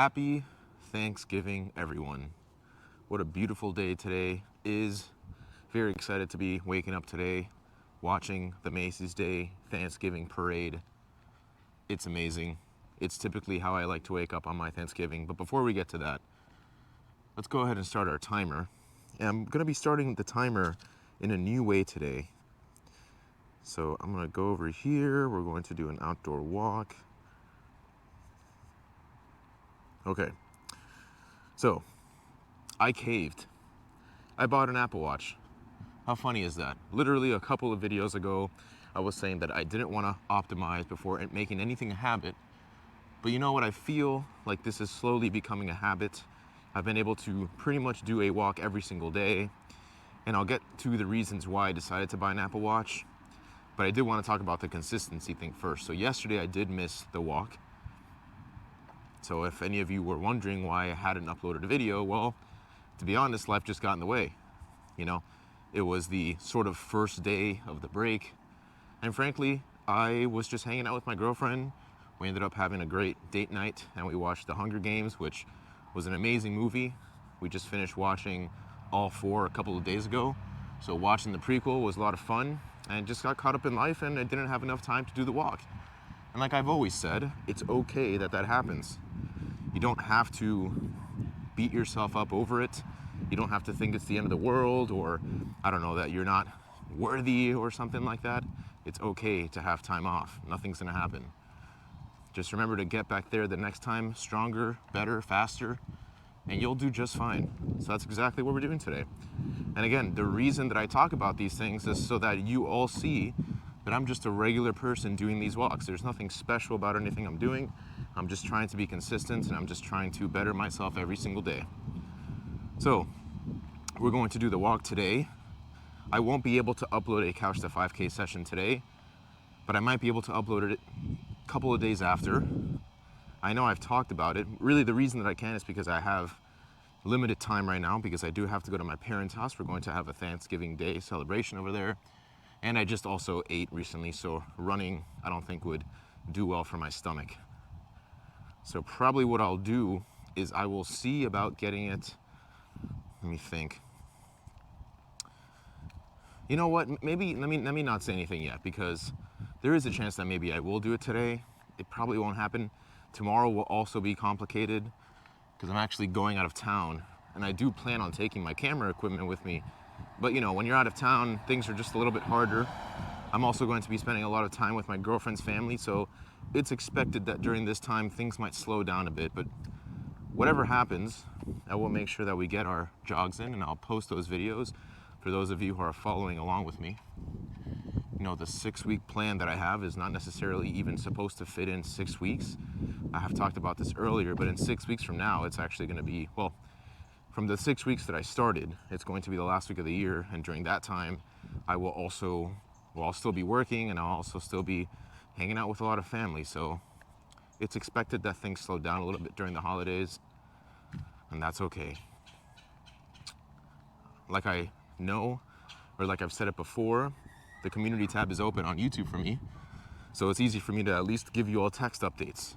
Happy Thanksgiving, everyone. What a beautiful day today is. Very excited to be waking up today, watching the Macy's Day Thanksgiving parade. It's amazing. It's typically how I like to wake up on my Thanksgiving. But before we get to that, let's go ahead and start our timer. And I'm going to be starting the timer in a new way today. So I'm going to go over here. We're going to do an outdoor walk. Okay, so I caved. I bought an Apple Watch. How funny is that? Literally a couple of videos ago, I was saying that I didn't want to optimize before making anything a habit. But you know what? I feel like this is slowly becoming a habit. I've been able to pretty much do a walk every single day. And I'll get to the reasons why I decided to buy an Apple Watch. But I did want to talk about the consistency thing first. So yesterday I did miss the walk. So if any of you were wondering why I hadn't uploaded a video, well, to be honest, life just got in the way. You know, it was the sort of first day of the break. And frankly, I was just hanging out with my girlfriend. We ended up having a great date night and we watched The Hunger Games, which was an amazing movie. We just finished watching all four a couple of days ago. So watching the prequel was a lot of fun and just got caught up in life and I didn't have enough time to do the walk. And like I've always said, it's okay that that happens. You don't have to beat yourself up over it. You don't have to think it's the end of the world or, I don't know, that you're not worthy or something like that. It's okay to have time off. Nothing's gonna happen. Just remember to get back there the next time, stronger, better, faster, and you'll do just fine. So that's exactly what we're doing today. And again, the reason that I talk about these things is so that you all see that I'm just a regular person doing these walks. There's nothing special about anything I'm doing. I'm just trying to be consistent and I'm just trying to better myself every single day. So we're going to do the walk today. I won't be able to upload a Couch to 5K session today, but I might be able to upload it a couple of days after. I know I've talked about it. Really the reason that I can is because I have limited time right now because I do have to go to my parents' house. We're going to have a Thanksgiving Day celebration over there. And I just also ate recently, so running I don't think would do well for my stomach. So probably what I'll do is I will see about getting it, let me think. You know what, maybe, let me not say anything yet because there is a chance that maybe I will do it today. It probably won't happen. Tomorrow will also be complicated because I'm actually going out of town and I do plan on taking my camera equipment with me. But you know, when you're out of town, things are just a little bit harder. I'm also going to be spending a lot of time with my girlfriend's family, so it's expected that during this time things might slow down a bit, but whatever happens, I will make sure that we get our jogs in and I'll post those videos for those of you who are following along with me. You know, the 6-week plan that I have is not necessarily even supposed to fit in 6 weeks. I have talked about this earlier, but in 6 weeks from now, it's actually going to be, well, from the 6 weeks that I started, it's going to be the last week of the year, and during that time, I'll still be working, and I'll also still be hanging out with a lot of family, so it's expected that things slow down a little bit during the holidays, and that's okay. Like I know, or like I've said it before, the community tab is open on YouTube for me, so it's easy for me to at least give you all text updates,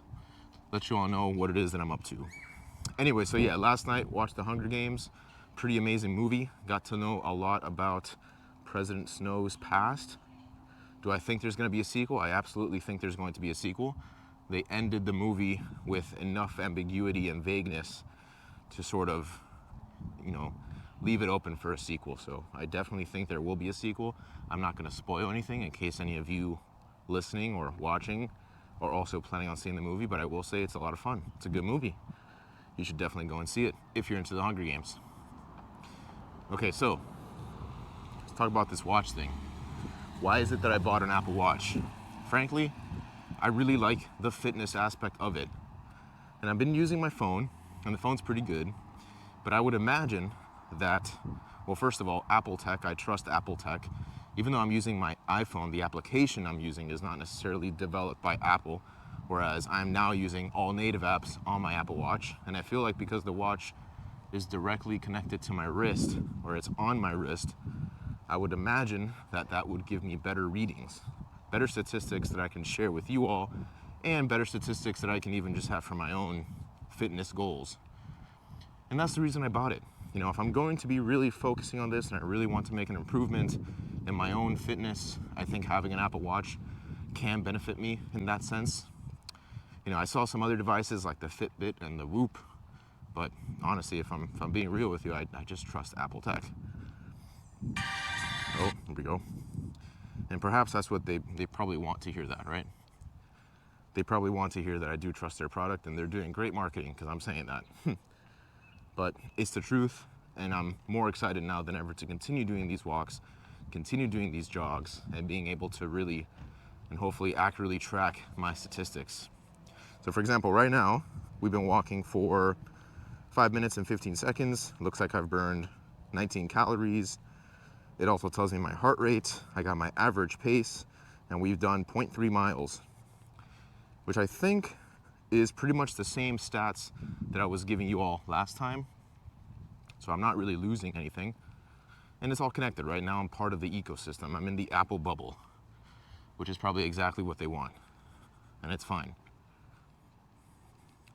let you all know what it is that I'm up to. Anyway, so yeah, last night watched The Hunger Games. Pretty amazing movie. Got to know a lot about President Snow's past. Do I think there's going to be a sequel? I absolutely think there's going to be a sequel. They ended the movie with enough ambiguity and vagueness to sort of, you know, leave it open for a sequel. So I definitely think there will be a sequel. I'm not going to spoil anything in case any of you listening or watching are also planning on seeing the movie, but I will say it's a lot of fun. It's a good movie. You should definitely go and see it if you're into the Hunger Games. Okay, so let's talk about this watch thing. Why is it that I bought an Apple Watch? Frankly, I really like the fitness aspect of it. And I've been using my phone, and the phone's pretty good, but I would imagine that, well, first of all, Apple Tech, I trust Apple Tech. Even though I'm using my iPhone, the application I'm using is not necessarily developed by Apple, whereas I'm now using all native apps on my Apple Watch. And I feel like because the watch is directly connected to my wrist, or it's on my wrist, I would imagine that that would give me better readings, better statistics that I can share with you all, and better statistics that I can even just have for my own fitness goals. And that's the reason I bought it. You know, if I'm going to be really focusing on this and I really want to make an improvement in my own fitness, I think having an Apple Watch can benefit me in that sense. You know, I saw some other devices like the Fitbit and the Whoop, but honestly, if I'm being real with you, I just trust Apple tech. Oh, here we go. And perhaps that's what they probably want to hear that, right? They probably want to hear that I do trust their product, and they're doing great marketing because I'm saying that. But it's the truth, and I'm more excited now than ever to continue doing these walks, continue doing these jogs, and being able to really and hopefully accurately track my statistics. So for example, right now, we've been walking for 5 minutes and 15 seconds. Looks like I've burned 19 calories. It also tells me my heart rate. I got my average pace, and we've done 0.3 miles, which I think is pretty much the same stats that I was giving you all last time. So I'm not really losing anything. And it's all connected. Right now I'm part of the ecosystem. I'm in the Apple bubble, which is probably exactly what they want. And it's fine.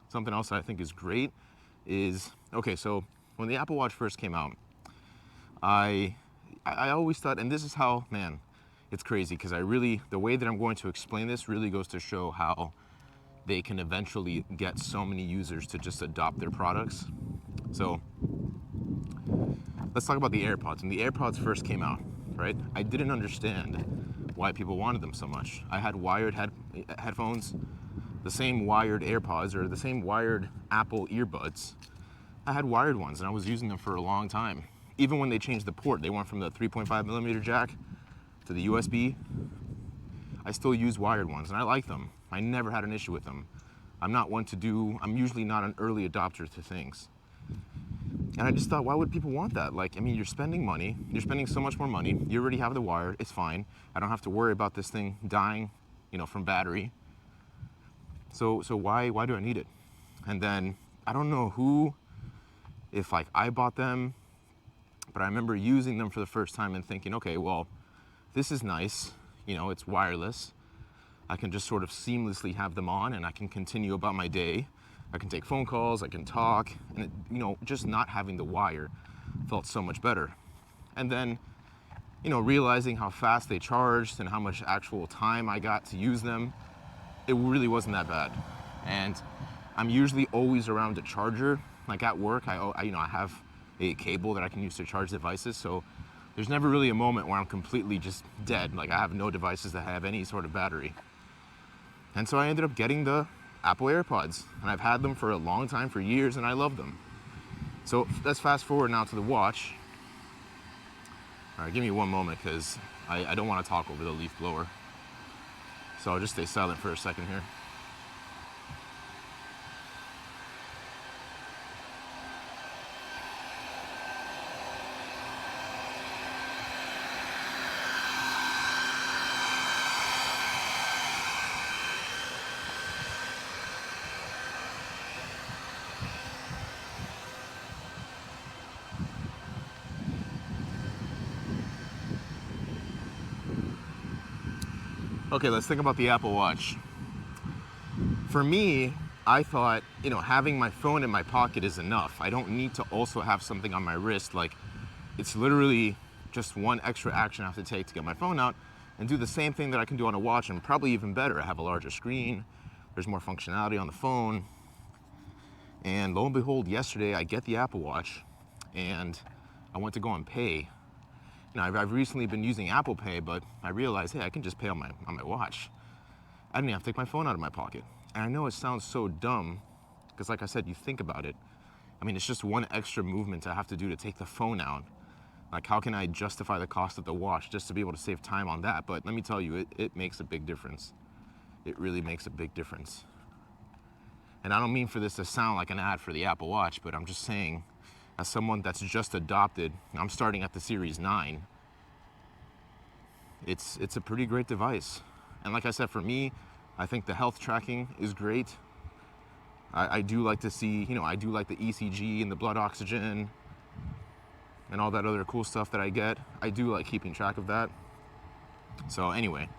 Something else that I think is great is, okay, so when the Apple Watch first came out, I always thought, and this is how, man, it's crazy because the way that I'm going to explain this really goes to show how they can eventually get so many users to just adopt their products. So let's talk about the AirPods. When the AirPods first came out, right, I didn't understand why people wanted them so much. I had wired headphones, the same wired AirPods, or the same wired Apple earbuds. I had wired ones, and I was using them for a long time. Even when they changed the port, they went from the 3.5 millimeter jack to the USB. I still use wired ones, and I like them. I never had an issue with them. I'm usually not an early adopter to things. And I just thought, why would people want that? Like, I mean, you're spending money. You're spending so much more money. You already have the wire. It's fine. I don't have to worry about this thing dying, from battery. So why do I need it? And then I don't know if I bought them, but I remember using them for the first time and thinking, okay, well, this is nice. It's wireless. I can just sort of seamlessly have them on, and I can continue about my day. I can take phone calls, I can talk, and just not having the wire felt so much better. And then, realizing how fast they charged and how much actual time I got to use them, it really wasn't that bad. And I'm usually always around a charger. Like at work, I have a cable that I can use to charge devices, so there's never really a moment where I'm completely just dead. Like I have no devices that have any sort of battery. And so I ended up getting the Apple AirPods, and I've had them for a long time, for years, and I love them. So let's fast forward now to the watch. All right, give me one moment because I don't want to talk over the leaf blower. So I'll just stay silent for a second here. Okay, let's think about the Apple Watch. For me, I thought, having my phone in my pocket is enough. I don't need to also have something on my wrist. Like, it's literally just one extra action I have to take to get my phone out and do the same thing that I can do on a watch, and probably even better. I have a larger screen. There's more functionality on the phone. And lo and behold, yesterday I get the Apple Watch and I went to go and pay. I've recently been using Apple Pay, but I realized, hey, I can just pay on my watch. I didn't even have to take my phone out of my pocket. And I know it sounds so dumb, because like I said, you think about it. I mean, it's just one extra movement I have to do to take the phone out. Like, how can I justify the cost of the watch just to be able to save time on that? But let me tell you, it makes a big difference. It really makes a big difference. And I don't mean for this to sound like an ad for the Apple Watch, but I'm just saying, as someone that's just adopted, I'm starting at the Series 9, it's a pretty great device. And like I said, for me, I think the health tracking is great. I do like to see, I do like the ECG and the blood oxygen and all that other cool stuff that I get. I do like keeping track of that. So anyway,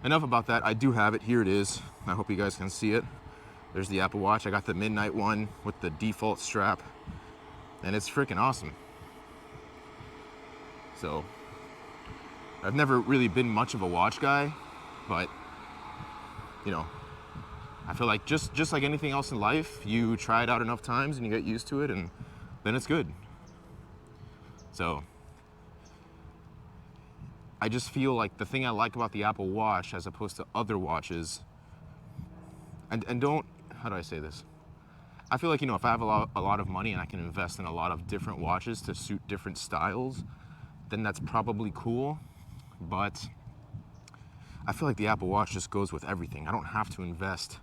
enough about that. I do have it. Here it is. I hope you guys can see it. There's the Apple Watch. I got the midnight one with the default strap, and it's freaking awesome. So I've never really been much of a watch guy, but you know, I feel like just like anything else in life, you try it out enough times and you get used to it, and then it's good. So I just feel like the thing I like about the Apple Watch as opposed to other watches, and don't, how do I say this? I feel like, if I have a lot of money and I can invest in a lot of different watches to suit different styles, then that's probably cool. But I feel like the Apple Watch just goes with everything. I don't have to invest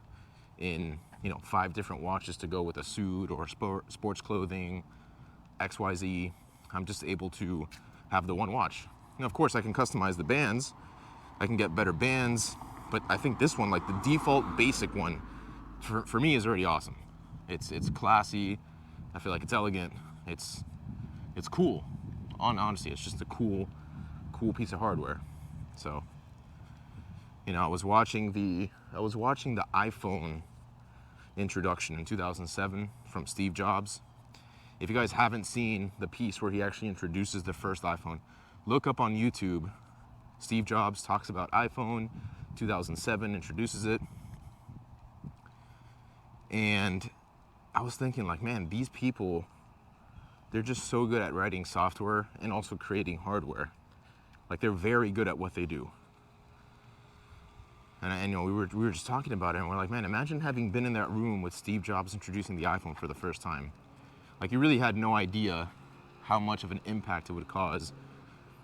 in, 5 different watches to go with a suit or sports clothing, XYZ. I'm just able to have the one watch. Of course, I can customize the bands. I can get better bands, but I think this one, like the default basic one, for me is already awesome. It's classy. I feel like it's elegant. It's cool. Honestly, it's just a cool piece of hardware. So, I was watching the iPhone introduction in 2007 from Steve Jobs. If you guys haven't seen the piece where he actually introduces the first iPhone, look up on YouTube. Steve Jobs talks about iPhone 2007, introduces it. And I was thinking, like, man, these people, they're just so good at writing software and also creating hardware. Like, they're very good at what they do. And we were just talking about it, and we're like, man, imagine having been in that room with Steve Jobs introducing the iPhone for the first time. Like, you really had no idea how much of an impact it would cause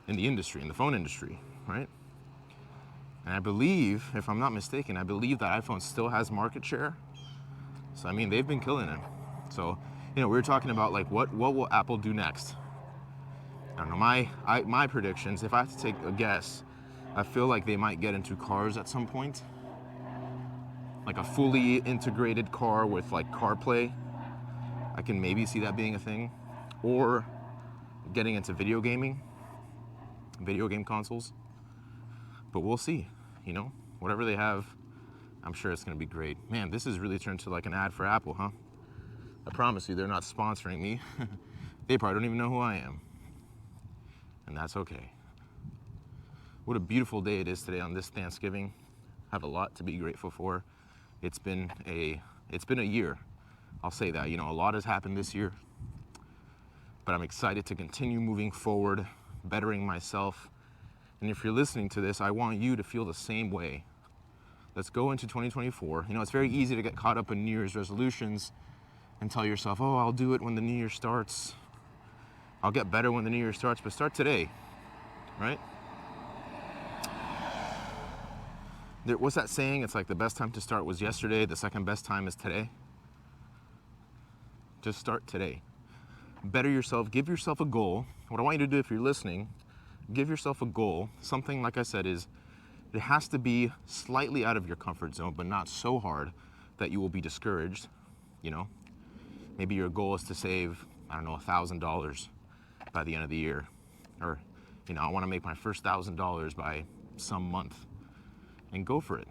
in the industry, in the phone industry, right? And I believe, if I'm not mistaken, that iPhone still has market share. So, I mean, they've been killing it. So, we were talking about, like, what will Apple do next? I don't know, my predictions, if I have to take a guess, I feel like they might get into cars at some point. Like a fully integrated car with, like, CarPlay. I can maybe see that being a thing. Or getting into video game consoles. But we'll see, whatever they have, I'm sure it's going to be great. Man, this has really turned to like an ad for Apple, huh? I promise you, they're not sponsoring me. They probably don't even know who I am. And that's okay. What a beautiful day it is today on this Thanksgiving. I have a lot to be grateful for. It's been a year. I'll say that. A lot has happened this year. But I'm excited to continue moving forward, bettering myself. And if you're listening to this, I want you to feel the same way. Let's go into 2024. It's very easy to get caught up in New Year's resolutions and tell yourself, oh, I'll do it when the New Year starts. I'll get better when the New Year starts, but start today, right? What's that saying? It's like the best time to start was yesterday, the second best time is today. Just start today. Better yourself, give yourself a goal. What I want you to do if you're listening, give yourself a goal. Something, like I said, it has to be slightly out of your comfort zone, but not so hard that you will be discouraged. Maybe your goal is to save, $1,000 by the end of the year. Or, I want to make my first $1,000 by some month. And go for it.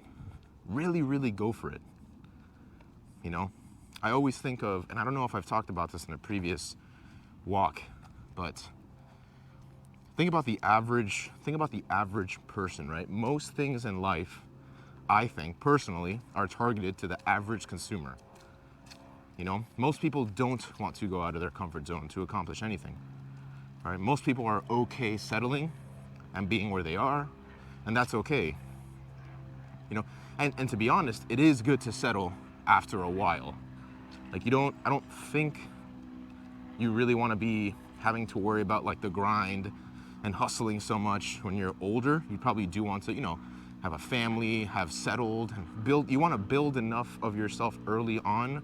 Really, really go for it. I always think of, and I don't know if I've talked about this in a previous walk, but think about the average person, right? Most things in life, I think personally, are targeted to the average consumer. Most people don't want to go out of their comfort zone to accomplish anything. Right? Most people are okay settling and being where they are, and that's okay. And to be honest, it is good to settle after a while. Like, I don't think you really want to be having to worry about, like, the grind and hustling so much when you're older. You probably do want to, have a family, have settled, and you want to build enough of yourself early on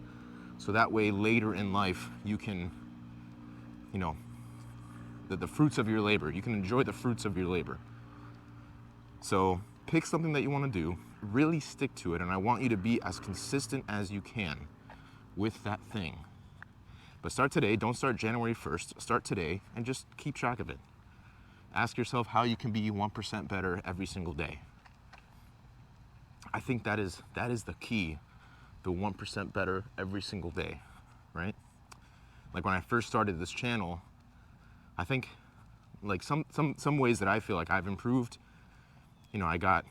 so that way later in life you can, the fruits of your labor, you can enjoy the fruits of your labor. So pick something that you want to do, really stick to it, and I want you to be as consistent as you can with that thing. But start today, don't start January 1st, start today and just keep track of it. Ask yourself how you can be 1% better every single day. I think that is the key the 1% better every single day, right? Like when I first started this channel, I think like some ways that I feel like I've improved, you know, I got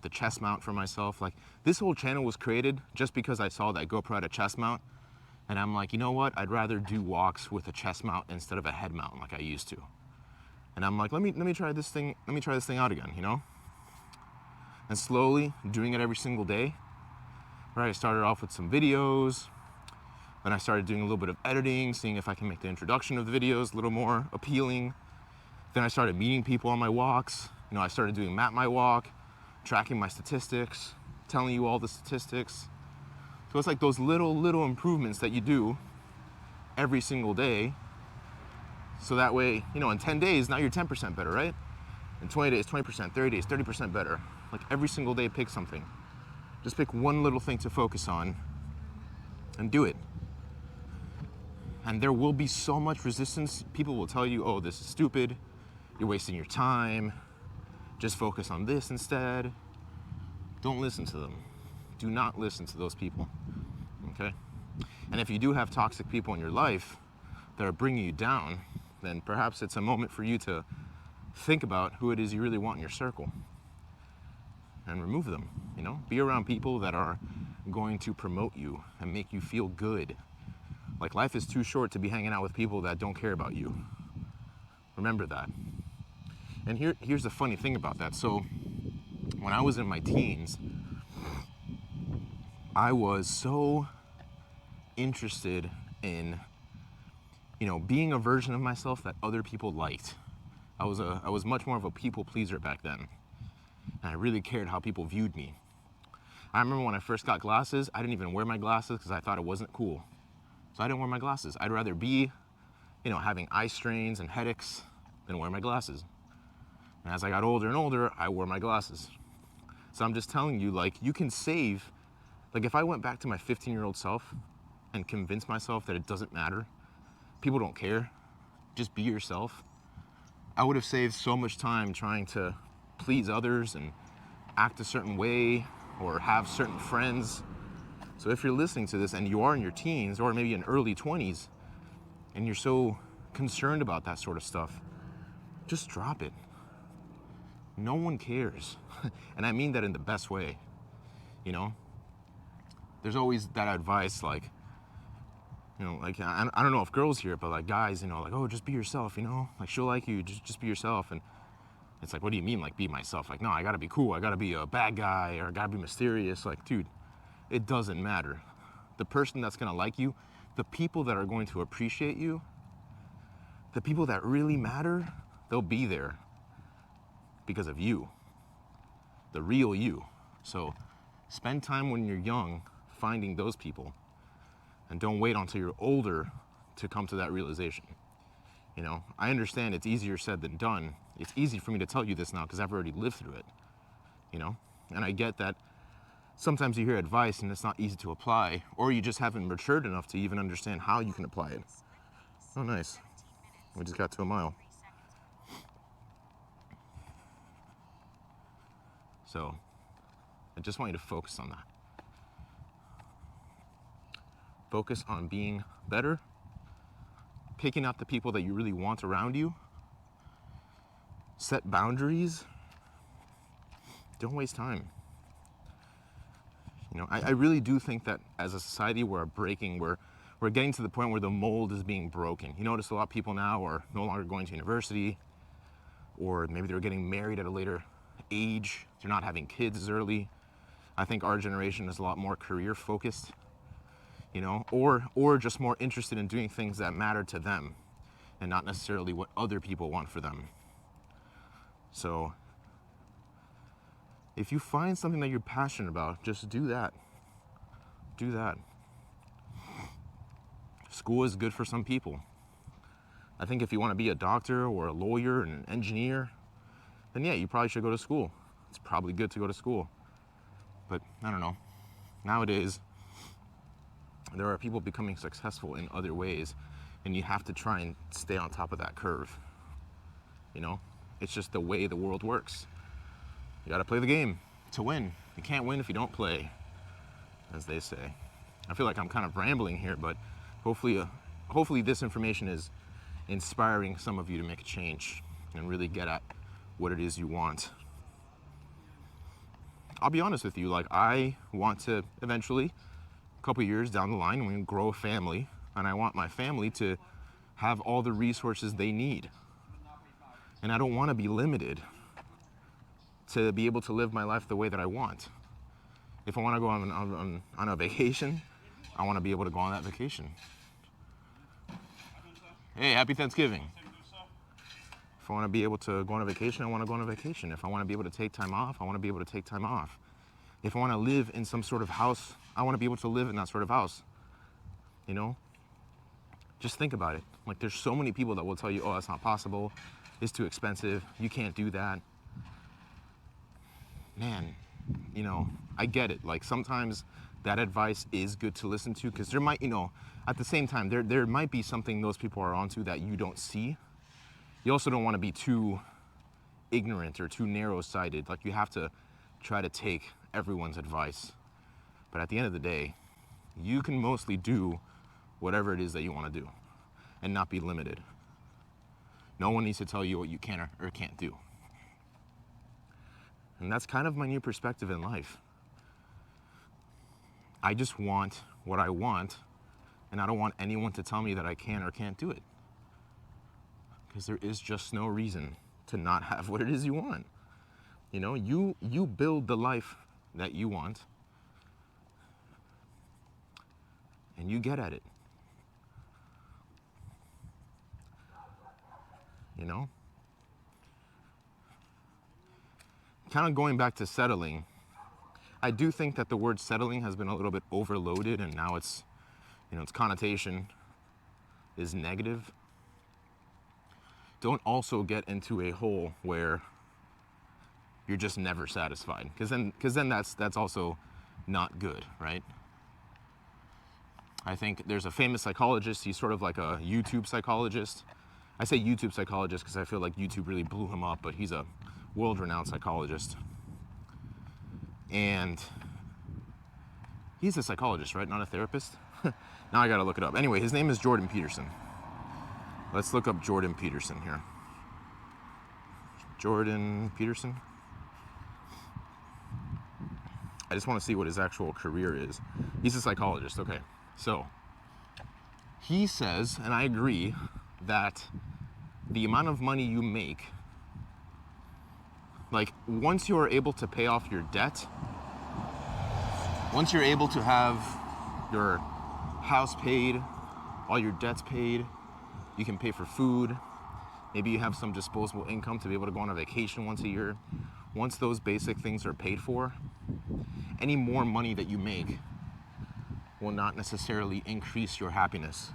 the chest mount for myself. Like this whole channel was created just because I saw that GoPro had a chest mount, and I'm like, you know what? I'd rather do walks with a chest mount instead of a head mount like I used to. And I'm like, let me try this thing out again, you know? And slowly doing it every single day, right? I started off with some videos, then I started doing a little bit of editing, seeing if I can make the introduction of the videos a little more appealing. Then I started meeting people on my walks. You know, I started doing Map My Walk, tracking my statistics, telling you all the statistics. So it's like those little improvements that you do every single day. So that way, you know, in 10 days, now you're 10% better, right? In 20 days, 20%, 30 days, 30% better. Like every single day, pick something. Just pick one little thing to focus on and do it. And there will be so much resistance. People will tell you, oh, this is stupid. You're wasting your time. Just focus on this instead. Don't listen to them. Do not listen to those people, okay? And if you do have toxic people in your life that are bringing you down, then perhaps it's a moment for you to think about who it is you really want in your circle and remove them, you know? Be around people that are going to promote you and make you feel good. Like life is too short to be hanging out with people that don't care about you. Remember that. And here's the funny thing about that. So when I was in my teens, I was so interested in, you know, being a version of myself that other people liked. I was much more of a people pleaser back then. And I really cared how people viewed me. I remember when I first got glasses, I didn't even wear my glasses because I thought it wasn't cool. So I didn't wear my glasses. I'd rather be, you know, having eye strains and headaches than wear my glasses. And as I got older and older, I wore my glasses. So I'm just telling you, like, you can save, like if I went back to my 15-year-old self and convinced myself that it doesn't matter, people don't care, just be yourself, I would have saved so much time trying to please others and act a certain way or have certain friends. So if you're listening to this and you are in your teens or maybe in early 20s and you're so concerned about that sort of stuff, just drop it. No one cares. And I mean that in the best way, you know? There's always that advice, like, you know, like, I don't know if girls hear it, but like guys, you know, like, oh, just be yourself, you know? Like, she'll like you, just be yourself. And it's like, what do you mean, like, be myself? Like, no, I gotta be cool, I gotta be a bad guy, or I gotta be mysterious. Like, dude, it doesn't matter. The person that's gonna like you, the people that are going to appreciate you, the people that really matter, they'll be there because of you, the real you. So spend time when you're young finding those people, and don't wait until you're older to come to that realization. You know, I understand it's easier said than done. It's easy for me to tell you this now because I've already lived through it, you know? And I get that sometimes you hear advice and it's not easy to apply, or you just haven't matured enough to even understand how you can apply it. Oh, nice. We just got to a mile. So I just want you to focus on that. Focus on being better, picking out the people that you really want around you, set boundaries, don't waste time. You know, I really do think that as a society we're getting to the point where the mold is being broken. You notice a lot of people now are no longer going to university, or maybe they're getting married at a later age. They're not having kids as early. I think our generation is a lot more career focused, you know, or just more interested in doing things that matter to them and not necessarily what other people want for them. So if you find something that you're passionate about, just do that. Do that. School is good for some people. I think if you want to be a doctor or a lawyer and an engineer, then yeah, you probably should go to school. It's probably good to go to school. But I don't know. Nowadays, there are people becoming successful in other ways, and you have to try and stay on top of that curve. You know, it's just the way the world works. You gotta play the game to win. You can't win if you don't play, as they say. I feel like I'm kind of rambling here, but hopefully this information is inspiring some of you to make a change and really get at what it is you want. I'll be honest with you, like I want to eventually, a couple years down the line, we grow a family, and I want my family to have all the resources they need. And I don't want to be limited to be able to live my life the way that I want. If I want to go on a vacation, I want to be able to go on that vacation. Hey, happy Thanksgiving. If I want to be able to go on a vacation, I want to go on a vacation. If I want to be able to take time off, I want to be able to take time off. If I want to live in some sort of house, I want to be able to live in that sort of house. You know? Just think about it. Like, there's so many people that will tell you, oh, that's not possible. It's too expensive. You can't do that. Man, you know, I get it. Like, sometimes that advice is good to listen to, because there might, you know, at the same time, there might be something those people are onto that you don't see. You also don't want to be too ignorant or too narrow-sighted. Like, you have to try to take everyone's advice. But at the end of the day, you can mostly do whatever it is that you want to do and not be limited. No one needs to tell you what you can or can't do. And that's kind of my new perspective in life. I just want what I want, and I don't want anyone to tell me that I can or can't do it. Because there is just no reason to not have what it is you want. You know, you build the life that you want, and you get at it. You know? Kind of going back to settling, I do think that the word settling has been a little bit overloaded, and now it's, you know, its connotation is negative. Don't also get into a hole where you're just never satisfied, because then that's also not good, right? I think there's a famous psychologist. He's sort of like a YouTube psychologist. I say YouTube psychologist because I feel like YouTube really blew him up, but he's a world-renowned psychologist. And he's a psychologist, right? Not a therapist? Now I gotta look it up. Anyway, his name is Jordan Peterson. Let's look up Jordan Peterson here. Jordan Peterson. I just want to see what his actual career is. He's a psychologist, okay. So, he says, and I agree, that the amount of money you make, like, once you are able to pay off your debt, once you're able to have your house paid, all your debts paid, you can pay for food, maybe you have some disposable income to be able to go on a vacation once a year. Once those basic things are paid for, any more money that you make will not necessarily increase your happiness,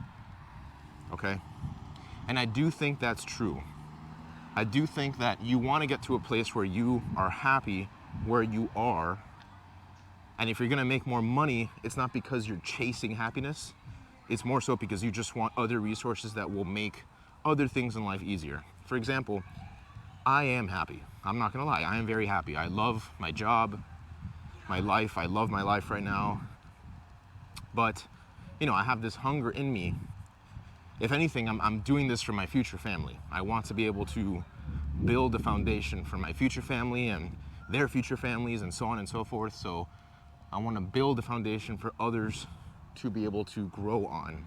okay? And I do think that's true. I do think that you want to get to a place where you are happy where you are, and if you're gonna make more money, it's not because you're chasing happiness, it's more so because you just want other resources that will make other things in life easier. For example, I am happy. I'm not gonna lie, I am very happy. I love my job, my life. I love my life right now. But, you know, I have this hunger in me. If anything, I'm doing this for my future family. I want to be able to build a foundation for my future family and their future families and so on and so forth. So I want to build a foundation for others to be able to grow on.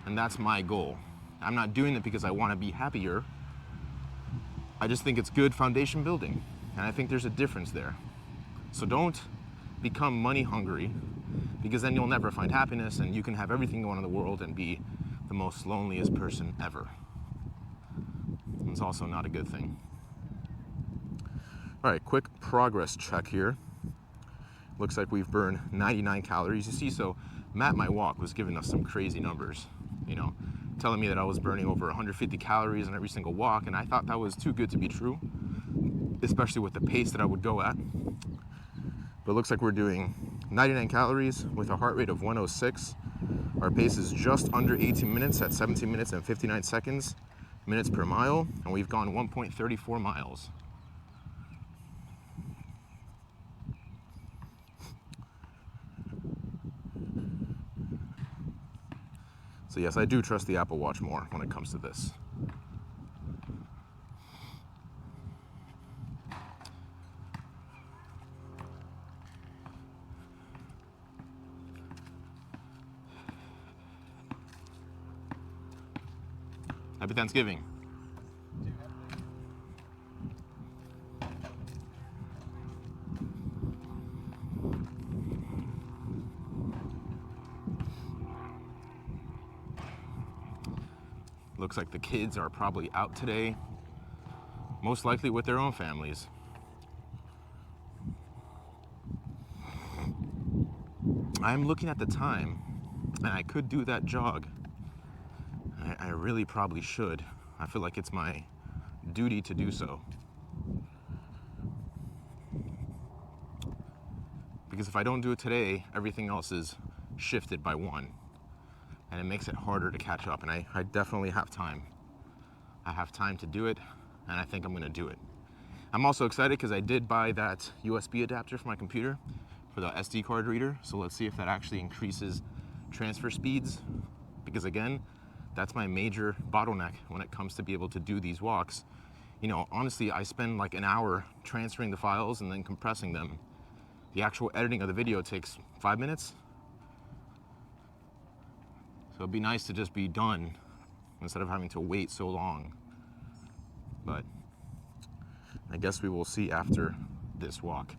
And that's my goal. I'm not doing it because I want to be happier. I just think it's good foundation building. And I think there's a difference there. So don't become money hungry, because then you'll never find happiness and you can have everything going in the world and be the most loneliest person ever. It's also not a good thing. All right, quick progress check here. Looks like we've burned 99 calories. You see, so Matt, my walk, was giving us some crazy numbers, you know, telling me that I was burning over 150 calories on every single walk, and I thought that was too good to be true, especially with the pace that I would go at. But it looks like we're doing 99 calories with a heart rate of 106. Our pace is just under 18 minutes at 17 minutes and 59 seconds, minutes per mile, and we've gone 1.34 miles. So yes, I do trust the Apple Watch more when it comes to this. Happy Thanksgiving. Looks like the kids are probably out today, most likely with their own families. I'm looking at the time, and I could do that jog. I really probably should. I feel like it's my duty to do so. Because if I don't do it today, everything else is shifted by one. And it makes it harder to catch up. And I definitely have time. I have time to do it, and I think I'm gonna do it. I'm also excited because I did buy that USB adapter for my computer for the SD card reader. So let's see if that actually increases transfer speeds. Because again, that's my major bottleneck when it comes to be able to do these walks. You know, honestly, I spend like an hour transferring the files and then compressing them. The actual editing of the video takes 5 minutes. So it'd be nice to just be done instead of having to wait so long. But I guess we will see after this walk.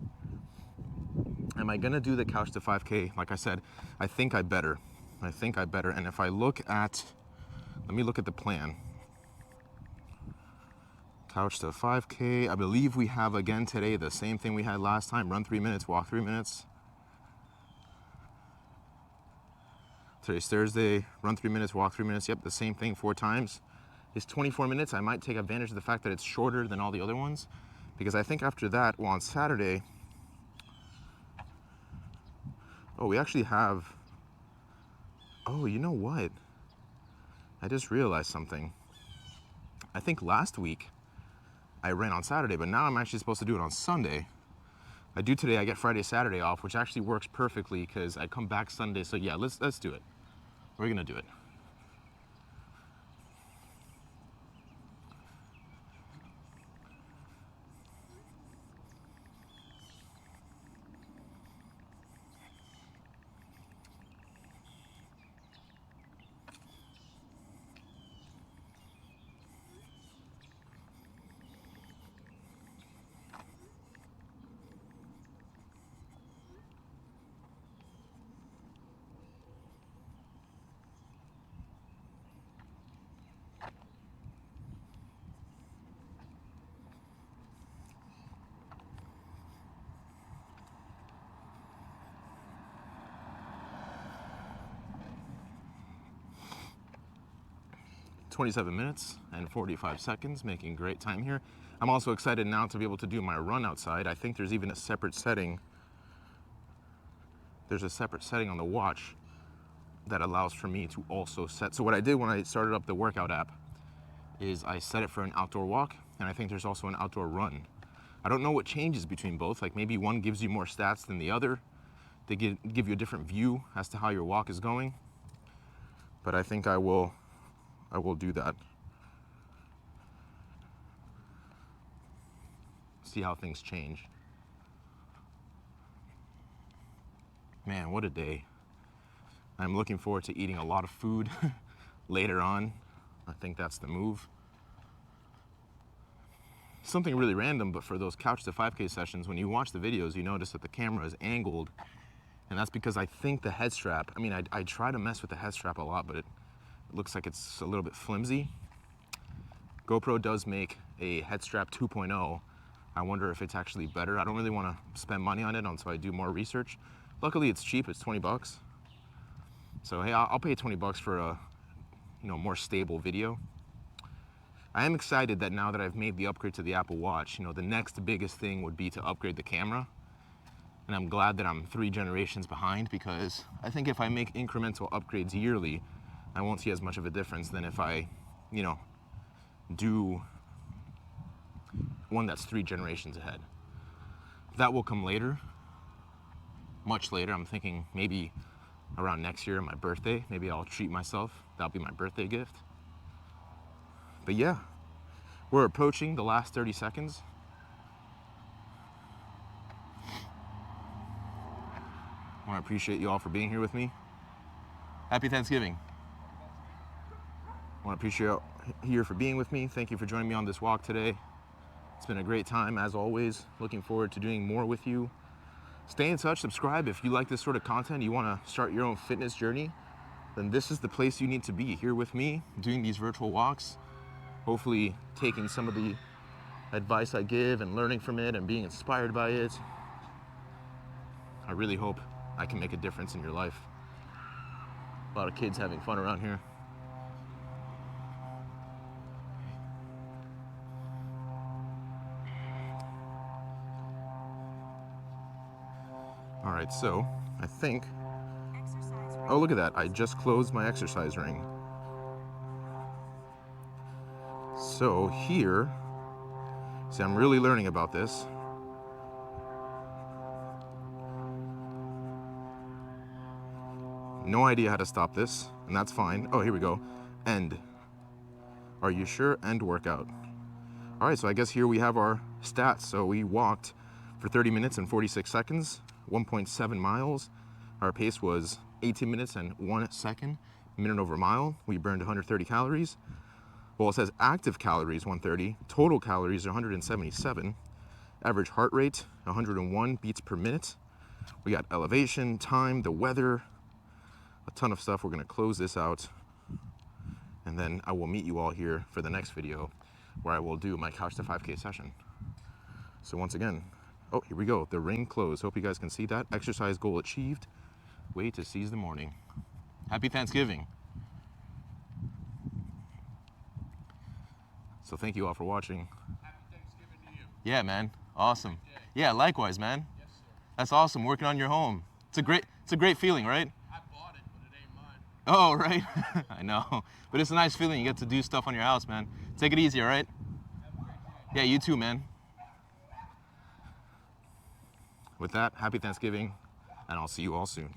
Am I gonna do the couch to 5K? Like I said, I think I better. And if I look at, let me look at the plan. Couch to 5K, I believe we have again today the same thing we had last time. Run 3 minutes, walk 3 minutes. Today's Thursday, run 3 minutes, walk 3 minutes. Yep, the same thing 4 times. It's 24 minutes. I might take advantage of the fact that it's shorter than all the other ones, because I think after that, well, on Saturday, oh, we actually have, oh, you know what? I just realized something. I think last week I ran on Saturday, but now I'm actually supposed to do it on Sunday. I do today, I get Friday, Saturday off, which actually works perfectly because I come back Sunday. So yeah, let's do it. We're gonna do it. $27 minutes and 45 seconds, making great time here. I'm also excited now to be able to do my run outside. I think there's even a separate setting. There's a separate setting on the watch that allows for me to also set. So what I did when I started up the workout app is I set it for an outdoor walk, and I think there's also an outdoor run. I don't know what changes between both. Like maybe one gives you more stats than the other. They give you a different view as to how your walk is going. But I think I will do that. See how things change. Man, what a day. I'm looking forward to eating a lot of food later on. I think that's the move. Something really random, but for those couch to 5K sessions, when you watch the videos, you notice that the camera is angled. And that's because I think the head strap, I mean, I try to mess with the head strap a lot, but it looks like it's a little bit flimsy. GoPro does make a head strap 2.0. I wonder if it's actually better. I don't really want to spend money on it until I do more research. Luckily, it's cheap. It's 20 bucks. So hey, I'll pay 20 bucks for a more stable video. I am excited that now that I've made the upgrade to the Apple Watch, the next biggest thing would be to upgrade the camera. And I'm glad that I'm 3 generations behind, because I think if I make incremental upgrades yearly, I won't see as much of a difference than if I, do one that's 3 generations ahead. That will come later, much later. I'm thinking maybe around next year, my birthday. Maybe I'll treat myself. That'll be my birthday gift. But yeah, we're approaching the last 30 seconds. I want to appreciate you all for being here with me. Happy Thanksgiving. I want to appreciate you here for being with me. Thank you for joining me on this walk today. It's been a great time, as always. Looking forward to doing more with you. Stay in touch, subscribe. If you like this sort of content, you want to start your own fitness journey, then this is the place you need to be, here with me, doing these virtual walks, hopefully taking some of the advice I give and learning from it and being inspired by it. I really hope I can make a difference in your life. A lot of kids having fun around here. All right, so I think, oh, look at that. I just closed my exercise ring. So here, see, I'm really learning about this. No idea how to stop this, and that's fine. Oh, here we go. End. Are you sure? End workout. All right, so I guess here we have our stats. So we walked for 30 minutes and 46 seconds, 1.7 miles. Our pace was 18 minutes and 1 second, minute over mile. We burned 130 calories. Well, it says active calories 130, total calories 177, average heart rate 101 beats per minute. We got elevation, time, the weather, a ton of stuff. We're gonna close this out, and then I will meet you all here for the next video where I will do my couch to 5K session. So once again, oh, here we go, the ring closed. Hope you guys can see that. Exercise goal achieved. Way to seize the morning. Happy Thanksgiving. So thank you all for watching. Happy Thanksgiving to you. Yeah, man, awesome. Yeah, likewise, man. Yes, sir. That's awesome, working on your home. It's a great feeling, right? I bought it, but it ain't mine. Oh, right. I know. But it's a nice feeling. You get to do stuff on your house, man. Take it easy, all right? Have a great day. Yeah, you too, man. With that, happy Thanksgiving, and I'll see you all soon.